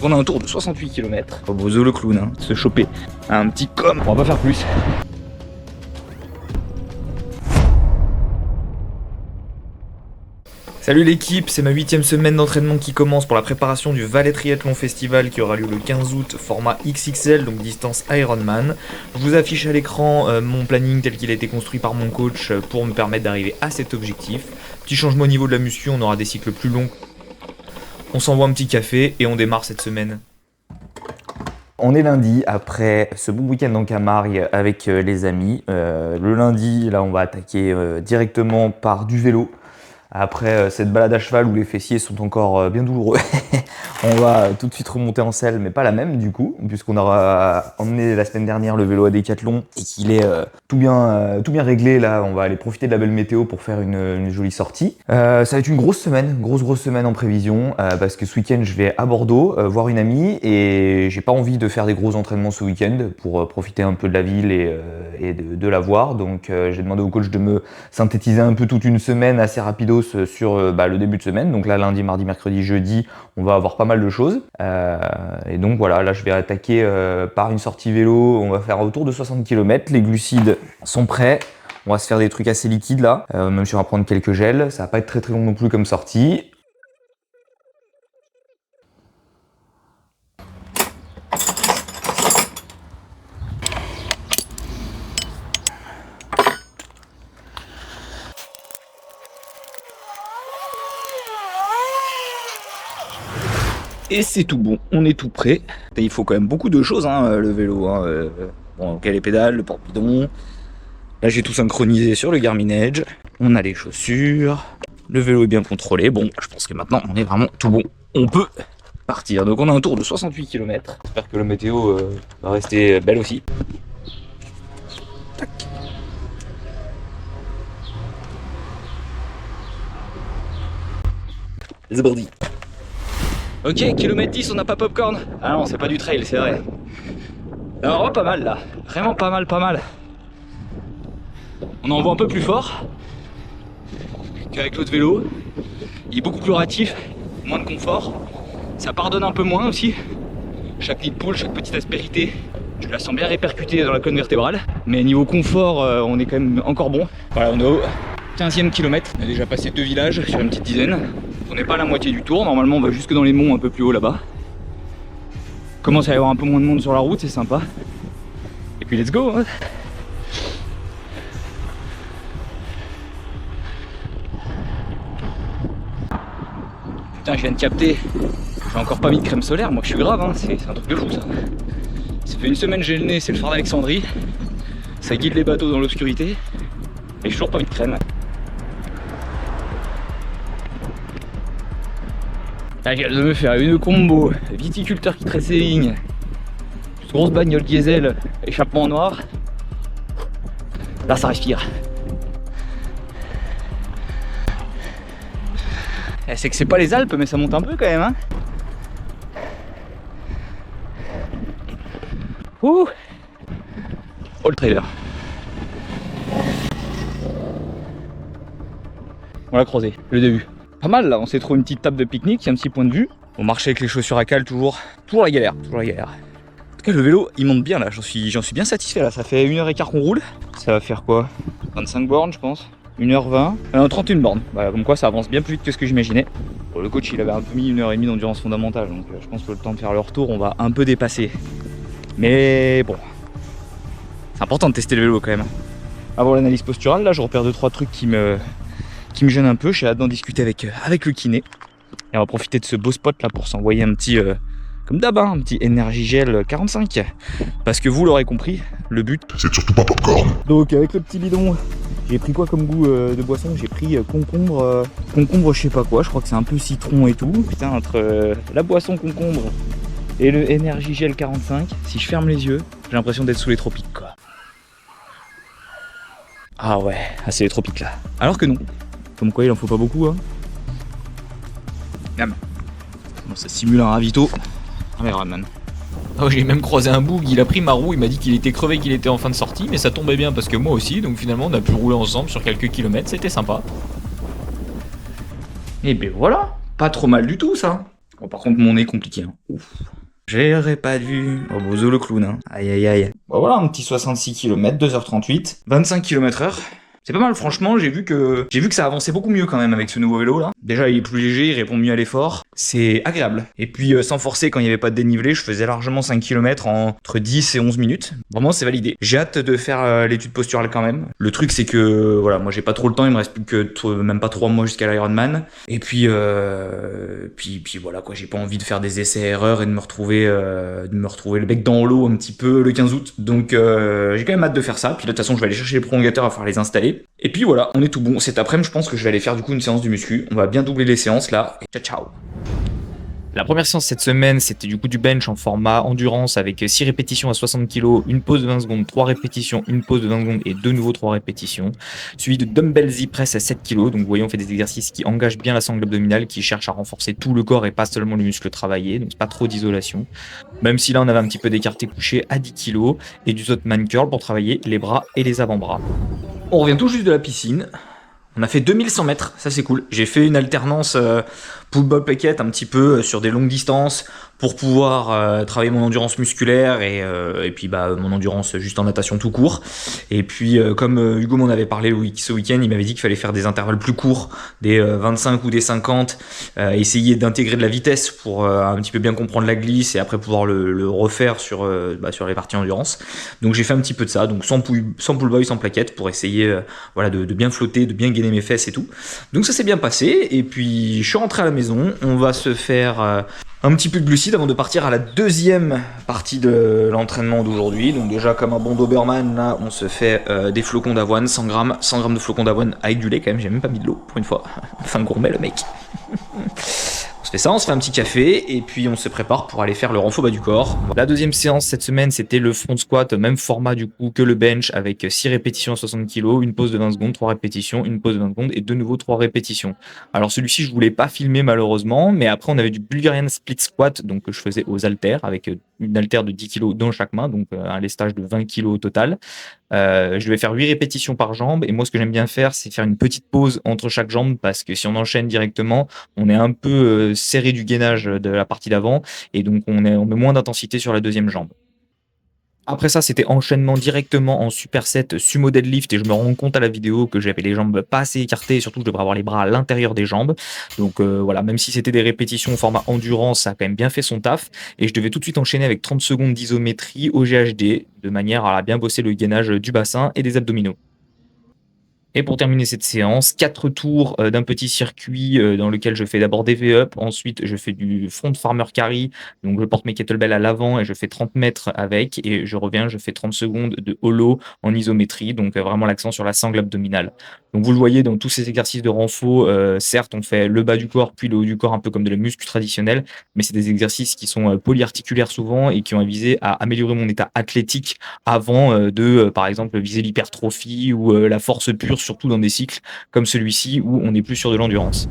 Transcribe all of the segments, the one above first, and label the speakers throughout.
Speaker 1: Donc on a un tour de 68 km. Bozo le clown, hein, se choper un petit com, on va pas faire plus. Salut l'équipe, c'est ma 8ème semaine d'entraînement qui commence pour la préparation du Valais Triathlon Festival qui aura lieu le 15 août, format XXL, donc distance Ironman. Je vous affiche à l'écran mon planning tel qu'il a été construit par mon coach pour me permettre d'arriver à cet objectif. Petit changement au niveau de la muscu, on aura des cycles plus longs. On s'envoie un petit café et on démarre cette semaine. On est lundi après ce bon week-end en Camargue avec les amis. Le lundi, là, on va attaquer directement par du vélo. Après cette balade à cheval où les fessiers sont encore bien douloureux, on va tout de suite remonter en selle, mais pas la même du coup, puisqu'on aura emmené la semaine dernière le vélo à Décathlon et qu'il est tout bien réglé. Là, on va aller profiter de la belle météo pour faire une jolie sortie. Ça va être une grosse semaine, grosse semaine en prévision, parce que ce week-end je vais à Bordeaux voir une amie et j'ai pas envie de faire des gros entraînements ce week-end pour profiter un peu de la ville et de la voir. Donc j'ai demandé au coach de me synthétiser un peu toute une semaine assez rapido sur le début de semaine. Donc là, lundi, mardi, mercredi, jeudi, on va avoir pas mal de choses. Et donc voilà, là je vais attaquer par une sortie vélo. On va faire un autour de 60 km. Les glucides sont prêts. On va se faire des trucs assez liquides là, même si on va prendre quelques gels. Ça va pas être très long non plus comme sortie. Et c'est tout bon, on est tout prêt. Et il faut quand même beaucoup de choses, hein, le vélo. Bon, ok, les pédales, le porte-bidon. Là, j'ai tout synchronisé sur le Garmin Edge. On a les chaussures. Le vélo est bien contrôlé. Bon, je pense que maintenant, on est vraiment tout bon. On peut partir. Donc, on a un tour de 68 km. J'espère que la météo va rester belle aussi. Tac. C'est parti. Ok, kilomètre 10, on n'a pas popcorn. Ah non, c'est pas du trail, c'est vrai. Alors, pas mal là. Vraiment pas mal. On en voit un peu plus fort qu'avec l'autre vélo. Il est beaucoup plus réactif, moins de confort. Ça pardonne un peu moins aussi. Chaque nid de poule, chaque petite aspérité, je la sens bien répercutée dans la colonne vertébrale. Mais niveau confort, on est quand même encore bon. Voilà, on est au 15e kilomètre. On a déjà passé 2 villages sur une petite dizaine. On n'est pas à la moitié du tour, normalement on va jusque dans les monts un peu plus haut là-bas. Commence à y avoir un peu moins de monde sur la route, c'est sympa. Et puis let's go hein. Putain, je viens de capter, j'ai encore pas mis de crème solaire, moi je suis grave, hein. C'est un truc de fou ça. Ça fait une semaine que j'ai le nez, c'est le phare d'Alexandrie. Ça guide les bateaux dans l'obscurité. Et j'ai toujours pas mis de crème. Là, je viens de me faire une combo, viticulteur qui tresse ses vignes, grosse bagnole diesel, échappement noir. Là, ça respire. C'est que c'est pas les Alpes, mais ça monte un peu quand même. Hein. Ouh. Oh le trailer. On l'a croisé, le début. Pas mal là, on s'est trouvé une petite table de pique-nique, il y a un petit point de vue. On marche avec les chaussures à cale toujours la galère, En tout cas le vélo il monte bien là, j'en suis bien satisfait là, ça fait 1h15 qu'on roule. Ça va faire quoi, 25 bornes je pense, 1h20, 31 bornes. Voilà, comme quoi ça avance bien plus vite que ce que j'imaginais. Bon, le coach il avait un peu mis 1h30 d'endurance fondamentale, donc je pense que le temps de faire le retour on va un peu dépasser. Mais bon, c'est important de tester le vélo quand même. Avant l'analyse posturale là je repère 2-3 trucs qui me gêne un peu, j'ai hâte d'en discuter avec le kiné. Et on va profiter de ce beau spot là pour s'envoyer un petit, comme d'hab, un petit Energy Gel 45. Parce que vous l'aurez compris, le but
Speaker 2: c'est surtout pas popcorn.
Speaker 1: Donc avec le petit bidon, j'ai pris quoi comme goût de boisson? J'ai pris concombre je sais pas quoi, je crois que c'est un peu citron et tout. Putain, entre la boisson concombre et le Energy Gel 45, si je ferme les yeux, j'ai l'impression d'être sous les tropiques quoi. Ah ouais, c'est les tropiques là. Alors que non. Comme quoi il en faut pas beaucoup hein. Miam. Bon, ça simule un ravito. Ah mais Ironman.
Speaker 3: Oh, j'ai même croisé un boug, il a pris ma roue, il m'a dit qu'il était crevé, qu'il était en fin de sortie, mais ça tombait bien parce que moi aussi, donc finalement on a pu rouler ensemble sur quelques kilomètres, c'était sympa.
Speaker 1: Et ben voilà, pas trop mal du tout ça. Bon, par contre, mon nez compliqué. Hein. Ouf. J'aurais pas dû. Oh, Bozo le clown. Hein. Aïe aïe aïe. Bon, voilà, un petit 66 km, 2h38, 25 km/h. C'est pas mal, franchement, j'ai vu que ça avançait beaucoup mieux quand même avec ce nouveau vélo là. Déjà, il est plus léger, il répond mieux à l'effort. C'est agréable. Et puis, sans forcer, quand il n'y avait pas de dénivelé, je faisais largement 5 km entre 10 et 11 minutes. Vraiment, c'est validé. J'ai hâte de faire l'étude posturale quand même. Le truc, c'est que, voilà, moi j'ai pas trop le temps, il me reste plus que même pas 3 mois jusqu'à l'Ironman. Et puis, puis voilà quoi, j'ai pas envie de faire des essais-erreurs et de me retrouver le bec dans l'eau un petit peu le 15 août. Donc, j'ai quand même hâte de faire ça. Puis de toute façon, je vais aller chercher les prolongateurs à faire les installer. Et puis voilà, on est tout bon. Cet après-midi, je pense que je vais aller faire du coup une séance du muscu. On va bien doubler les séances là. Et ciao ciao. La première séance cette semaine, c'était du coup du bench en format endurance avec 6 répétitions à 60 kg, une pause de 20 secondes, 3 répétitions, une pause de 20 secondes et de nouveau 3 répétitions. Suivi de dumbbell Z-press à 7 kg. Donc vous voyez, on fait des exercices qui engagent bien la sangle abdominale, qui cherchent à renforcer tout le corps et pas seulement les muscles travaillés. Donc c'est pas trop d'isolation. Même si là on avait un petit peu d'écarté couché à 10 kg et du Zotman curl pour travailler les bras et les avant-bras. On revient tout juste de la piscine. On a fait 2100 mètres, ça c'est cool. J'ai fait une alternance pull-ball plaquette un petit peu sur des longues distances pour pouvoir travailler mon endurance musculaire et puis mon endurance juste en natation tout court. Et puis comme Hugo m'en avait parlé ce week-end, il m'avait dit qu'il fallait faire des intervalles plus courts, des 25 ou des 50, essayer d'intégrer de la vitesse pour un petit peu bien comprendre la glisse et après pouvoir le refaire sur les parties endurance. Donc j'ai fait un petit peu de ça, donc sans pull-boy, sans plaquette, pour essayer de bien flotter, de bien gainer mes fesses et tout. Donc ça s'est bien passé, et puis je suis rentré à la maison. On va se faire un petit peu de glucides avant de partir à la deuxième partie de l'entraînement d'aujourd'hui. Donc déjà, comme un bon Doberman, là on se fait des flocons d'avoine, 100 grammes de flocons d'avoine avec du lait quand même. J'ai même pas mis de l'eau pour une fois. Enfin gourmet le mec. On se fait ça, on se fait un petit café et puis on se prépare pour aller faire le renfort bas du corps. La deuxième séance cette semaine, c'était le front squat, même format du coup que le bench, avec 6 répétitions à 60 kg, une pause de 20 secondes, 3 répétitions, une pause de 20 secondes et de nouveau 3 répétitions. Alors celui-ci, je voulais pas filmer malheureusement, mais après on avait du Bulgarian split squat, donc que je faisais aux haltères avec une haltère de 10 kg dans chaque main, donc un lestage de 20 kg au total. Je vais faire 8 répétitions par jambe, et moi ce que j'aime bien faire, c'est faire une petite pause entre chaque jambe, parce que si on enchaîne directement, on est un peu serré du gainage de la partie d'avant, et donc on met moins d'intensité sur la deuxième jambe. Après ça, c'était enchaînement directement en superset sumo deadlift, et je me rends compte à la vidéo que j'avais les jambes pas assez écartées, et surtout je devrais avoir les bras à l'intérieur des jambes. Donc voilà, même si c'était des répétitions au format endurance, ça a quand même bien fait son taf, et je devais tout de suite enchaîner avec 30 secondes d'isométrie au GHD, de manière à bien bosser le gainage du bassin et des abdominaux. Et pour terminer cette séance, 4 tours d'un petit circuit dans lequel je fais d'abord des V-up, ensuite je fais du front farmer carry, donc je porte mes kettlebells à l'avant et je fais 30 mètres avec, et je reviens, je fais 30 secondes de holo en isométrie, donc vraiment l'accent sur la sangle abdominale. Donc vous le voyez dans tous ces exercices de renfo, certes on fait le bas du corps puis le haut du corps un peu comme de la muscu traditionnelle, mais c'est des exercices qui sont polyarticulaires souvent et qui ont visé à améliorer mon état athlétique avant par exemple viser l'hypertrophie ou la force pure, surtout dans des cycles comme celui-ci où on est plus sur de l'endurance.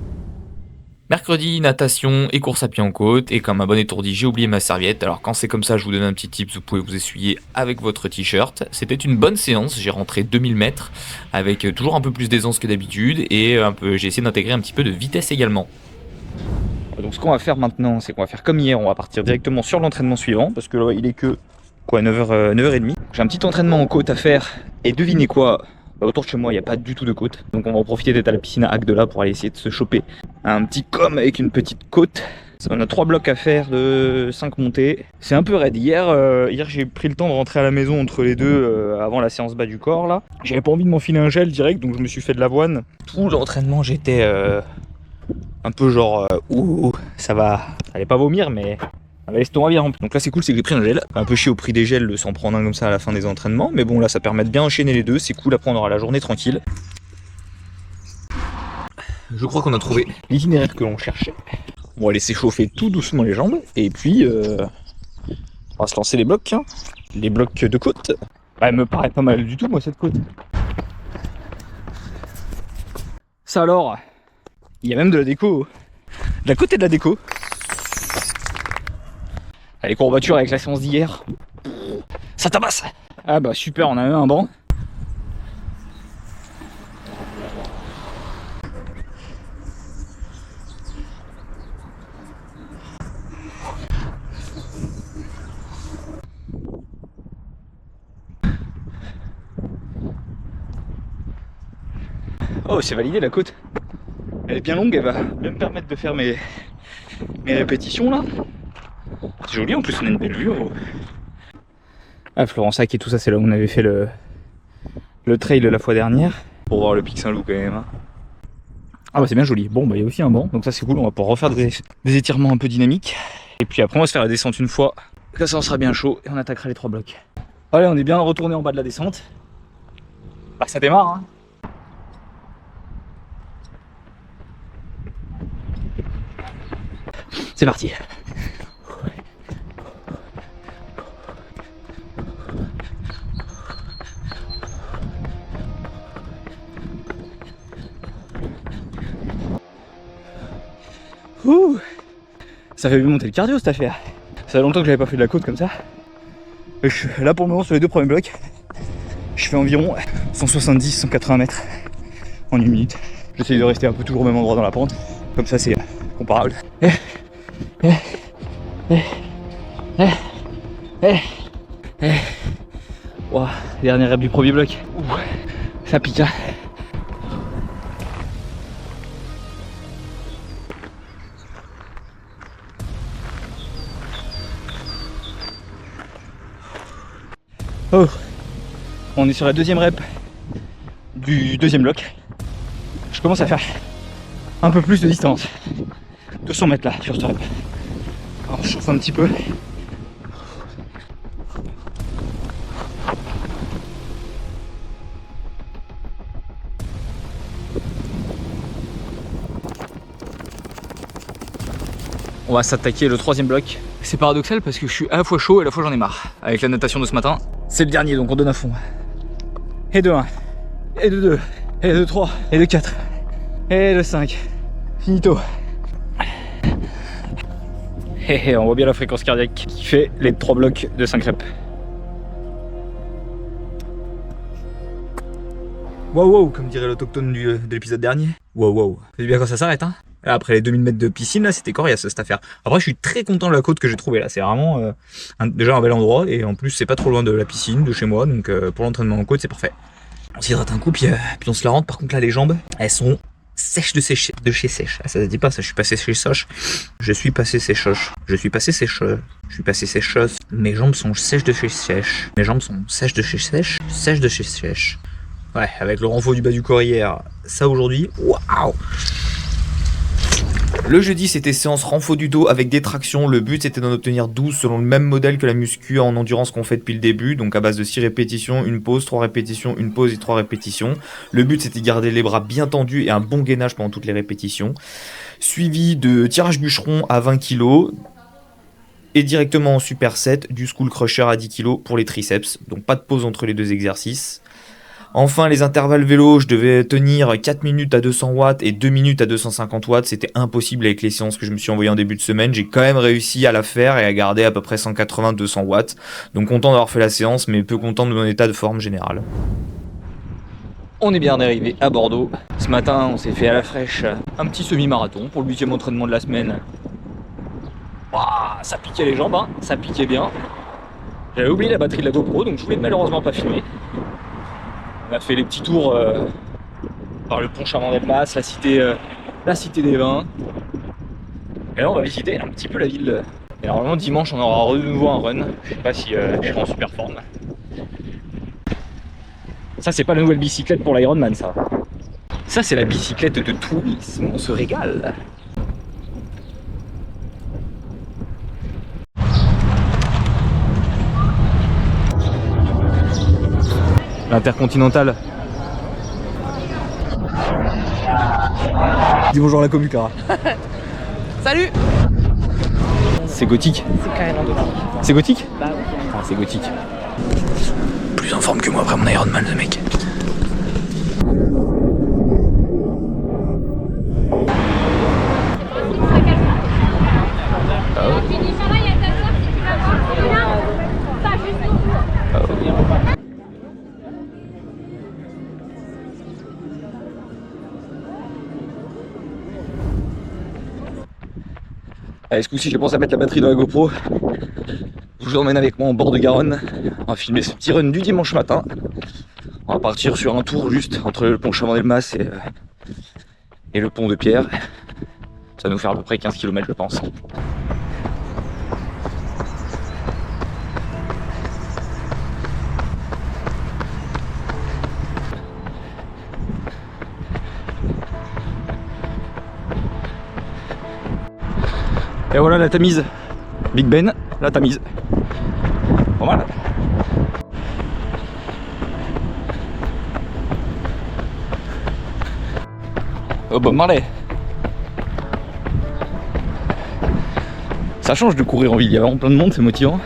Speaker 1: Mercredi, natation et course à pied en côte, et comme un bon étourdi, j'ai oublié ma serviette. Alors quand c'est comme ça, je vous donne un petit tip, vous pouvez vous essuyer avec votre t-shirt. C'était une bonne séance, j'ai rentré 2000 mètres avec toujours un peu plus d'aisance que d'habitude, et j'ai essayé d'intégrer un petit peu de vitesse également. Donc ce qu'on va faire maintenant, c'est qu'on va faire comme hier, on va partir directement sur l'entraînement suivant, parce que là il est que 9h30. J'ai un petit entraînement en côte à faire, et devinez quoi, autour de chez moi il n'y a pas du tout de côte, donc on va en profiter d'être à la piscine à Agdela pour aller essayer de se choper un petit com avec une petite côte. On a 3 blocs à faire de 5 montées. C'est un peu raide. Hier j'ai pris le temps de rentrer à la maison entre les deux avant la séance bas du corps là. J'avais pas envie de m'enfiler un gel direct, donc je me suis fait de l'avoine. Tout l'entraînement j'étais un peu genre ça va. J'allais pas vomir, mais l'estomac bien rempli. Donc là c'est cool, c'est que j'ai pris un gel. Un peu chier au prix des gels de s'en prendre un comme ça à la fin des entraînements, mais bon là ça permet de bien enchaîner les deux, c'est cool, après on aura la journée tranquille. Je crois qu'on a trouvé l'itinéraire que l'on cherchait. On va laisser chauffer tout doucement les jambes, et puis on va se lancer les blocs, hein. Les blocs de côte. Elle me paraît pas mal du tout moi cette côte. Ça alors, il y a même de la déco. De la côte et de la déco. Les courbatures avec la séance d'hier, ça tabasse. Ah bah super, on a même un banc.
Speaker 2: Oh, c'est validé la côte. Elle est bien longue, elle va bien me permettre de faire mes répétitions là. C'est joli, en plus on a une belle vue. Oh. Ah, Florensac et tout ça, c'est là où on avait fait le trail la fois dernière. Pour voir le pic Saint-Loup quand même. Hein. Ah bah c'est bien joli. Bon bah il y a aussi un banc, donc ça c'est cool, on va pouvoir refaire des étirements un peu dynamiques. Et puis après on va se faire la descente une fois. Là ça sera bien chaud et on attaquera les 3 blocs. Allez, on est bien retourné en bas de la descente. Bah ça démarre hein. C'est parti. Ouh, ça fait monter le cardio cette affaire. Ça fait longtemps que j'avais pas fait de la côte comme ça. Et là pour le moment sur les 2 premiers blocs, je fais environ 170-180 mètres en 1 minute. J'essaye de rester un peu toujours au même endroit dans la pente. Comme ça c'est comparable. Wow, dernier rep du premier bloc. Ouh, ça pique hein. Oh, on est sur la 2e rep du 2e bloc. Je commence à faire un peu plus de distance. 200 mètres là sur cette rep. Alors, je chauffe un petit peu. On va s'attaquer le 3e bloc. C'est paradoxal parce que je suis à la fois chaud et à la fois j'en ai marre. Avec la natation de ce matin, c'est le dernier donc on donne à fond. Et de 1, et de 2, et de 3, et de 4, et de 5. Finito. Et on voit bien la fréquence cardiaque qui fait les 3 blocs de 5 reps.
Speaker 1: Wow wow, comme dirait l'autochtone de l'épisode dernier. Wow wow. C'est bien quand ça s'arrête hein. Là, après les 2000 mètres de piscine là, c'était coriace cette affaire. Après je suis très content de la côte que j'ai trouvée là, c'est vraiment déjà un bel endroit et en plus c'est pas trop loin de la piscine, de chez moi, donc pour l'entraînement en côte c'est parfait. On s'hydrate un coup puis on se la rentre. Par contre là les jambes, elles sont sèches de chez sèche. Ah, ça se dit pas ça, je suis passé chez soche. Je suis passé séchoche. Je suis passé sécheux. Je suis passé sécheuse. Mes jambes sont sèches de chez sèche. Mes jambes sont sèches de chez sèche. Sèches de chez sèche. Ouais, avec le renfort du bas du corps hier, ça aujourd'hui, waouh! Le jeudi, c'était séance renfort du dos avec des tractions. Le but, c'était d'en obtenir 12 selon le même modèle que la muscu en endurance qu'on fait depuis le début. Donc à base de 6 répétitions, une pause, 3 répétitions, une pause et 3 répétitions. Le but, c'était de garder les bras bien tendus et un bon gainage pendant toutes les répétitions. Suivi de tirage bûcheron à 20 kg. Et directement en superset, du school crusher à 10 kg pour les triceps. Donc pas de pause entre les 2 exercices. Enfin, les intervalles vélo, je devais tenir 4 minutes à 200 watts et 2 minutes à 250 watts. C'était impossible avec les séances que je me suis envoyées en début de semaine. J'ai quand même réussi à la faire et à garder à peu près 180-200 watts. Donc content d'avoir fait la séance, mais peu content de mon état de forme général.
Speaker 2: On est bien arrivé à Bordeaux. Ce matin, on s'est fait à la fraîche un petit semi-marathon pour le 8e entraînement de la semaine. Ouah, ça piquait les jambes, hein, ça piquait bien. J'avais oublié la batterie de la GoPro, donc je voulais malheureusement pas filmer. On a fait les petits tours par le pont Chaman-Delmas, la cité des Vins. Et là on va visiter un petit peu la ville. Et normalement dimanche on aura de nouveau un run. Je sais pas si je serai en super forme. Ça c'est pas la nouvelle bicyclette pour l'Ironman ça. Ça c'est la bicyclette de tourisme, on se régale. L'Intercontinental. Dis bonjour à la commu, Cara.
Speaker 4: Salut.
Speaker 2: C'est gothique.
Speaker 4: C'est carrément gothique.
Speaker 2: C'est gothique?
Speaker 4: Bah oui.
Speaker 2: Ah, c'est gothique. Plus en forme que moi après mon Ironman, ce mec. Allez, ce coup-ci, j'ai pensé à mettre la batterie dans la GoPro. Je vous emmène avec moi en bord de Garonne. On va filmer ce petit run du dimanche matin. On va partir sur un tour juste entre le pont Chabandelmas et le pont de Pierre. Ça va nous faire à peu près 15 km je pense. Et voilà la Tamise. Big Ben, la Tamise. Pas mal. Oh Bob Marley. Ça change de courir en ville, il y a vraiment plein de monde, c'est motivant.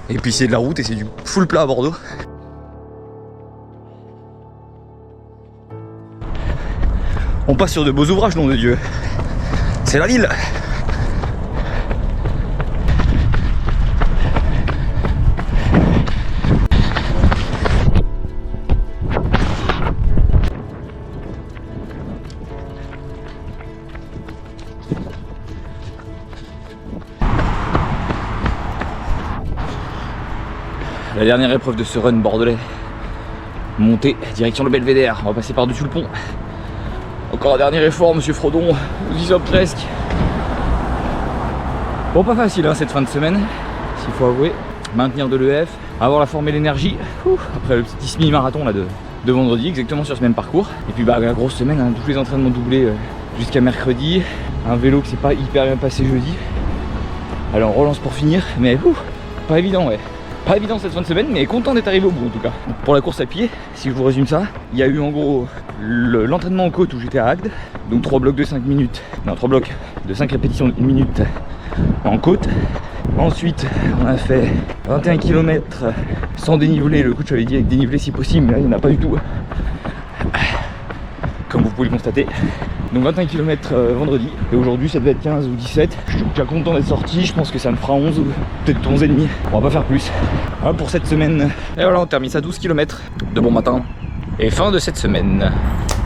Speaker 2: Et puis c'est de la route et c'est du full plat à Bordeaux. On passe sur de beaux ouvrages, nom de Dieu. C'est la ville. La dernière épreuve de ce run bordelais. Montée, direction le Belvédère. On va passer par-dessus le pont. Encore un dernier effort, monsieur Frodon. Nous y sommes presque. Bon, pas facile hein, cette fin de semaine, s'il faut avouer. Maintenir de l'EF, avoir la forme et l'énergie. Après le petit semi-marathon là de vendredi, exactement sur ce même parcours. Et puis bah la grosse semaine, hein, tous les entraînements doublés jusqu'à mercredi. Un vélo qui s'est pas hyper bien passé jeudi. Alors on relance pour finir, mais pas évident ouais. Pas évident cette fin de semaine, mais content d'être arrivé au bout en tout cas. Pour la course à pied, si je vous résume ça, il y a eu en gros l'entraînement en côte où j'étais à Agde, donc 3 blocs de 5 minutes, non 3 blocs de 5 répétitions de 1 minute en côte. Ensuite, on a fait 21 km sans dénivelé, le coach avait dit avec dénivelé si possible, mais là il n'y en a pas du tout. Comme vous pouvez le constater. Donc 21 km vendredi, et aujourd'hui ça devait être 15 ou 17. Je suis déjà content d'être sorti, je pense que ça me fera 11 ou peut-être 11 et demi. On va pas faire plus. Voilà pour cette semaine. Et voilà, on termine ça 12 km de bon matin. Et fin de cette semaine.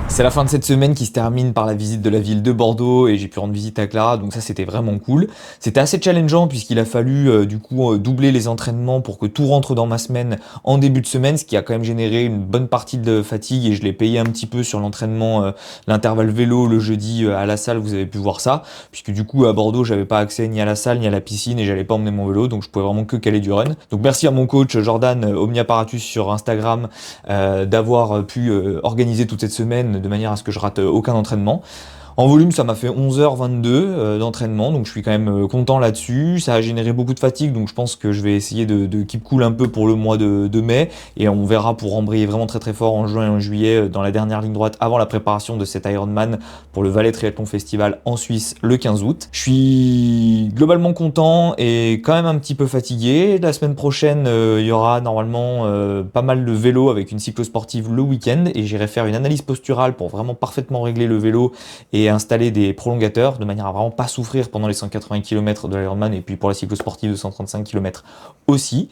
Speaker 1: C'est la fin de cette semaine qui se termine par la visite de la ville de Bordeaux et j'ai pu rendre visite à Clara, donc ça c'était vraiment cool. C'était assez challengeant puisqu'il a fallu doubler les entraînements pour que tout rentre dans ma semaine en début de semaine, ce qui a quand même généré une bonne partie de fatigue et je l'ai payé un petit peu sur l'entraînement, l'intervalle vélo le jeudi à la salle, vous avez pu voir ça, puisque du coup à Bordeaux j'avais pas accès ni à la salle ni à la piscine et j'allais pas emmener mon vélo, donc je pouvais vraiment que caler du run. Donc merci à mon coach Jordan Omniaparatus sur Instagram d'avoir pu organiser toute cette semaine de manière à ce que je rate aucun entraînement. En volume, ça m'a fait 11h22 d'entraînement, donc je suis quand même content là-dessus. Ça a généré beaucoup de fatigue, donc je pense que je vais essayer de keep cool un peu pour le mois de mai. Et on verra pour embrayer vraiment très très fort en juin et en juillet dans la dernière ligne droite avant la préparation de cet Ironman pour le Valais Triathlon Festival en Suisse le 15 août. Je suis globalement content et quand même un petit peu fatigué. La semaine prochaine, il y aura normalement pas mal de vélo avec une cyclosportive le week-end et j'irai faire une analyse posturale pour vraiment parfaitement régler le vélo et installer des prolongateurs de manière à vraiment pas souffrir pendant les 180 km de l'Ironman et puis pour la cyclosportive de 135 km aussi.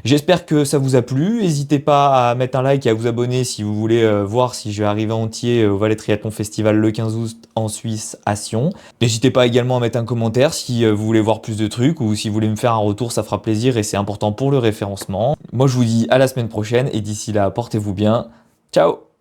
Speaker 1: J'espère que ça vous a plu. N'hésitez pas à mettre un like et à vous abonner si vous voulez voir si je vais arriver entier au Valais Triathlon Festival le 15 août en Suisse à Sion. N'hésitez pas également à mettre un commentaire si vous voulez voir plus de trucs ou si vous voulez me faire un retour, ça fera plaisir et c'est important pour le référencement. Moi je vous dis à la semaine prochaine et d'ici là portez-vous bien. Ciao!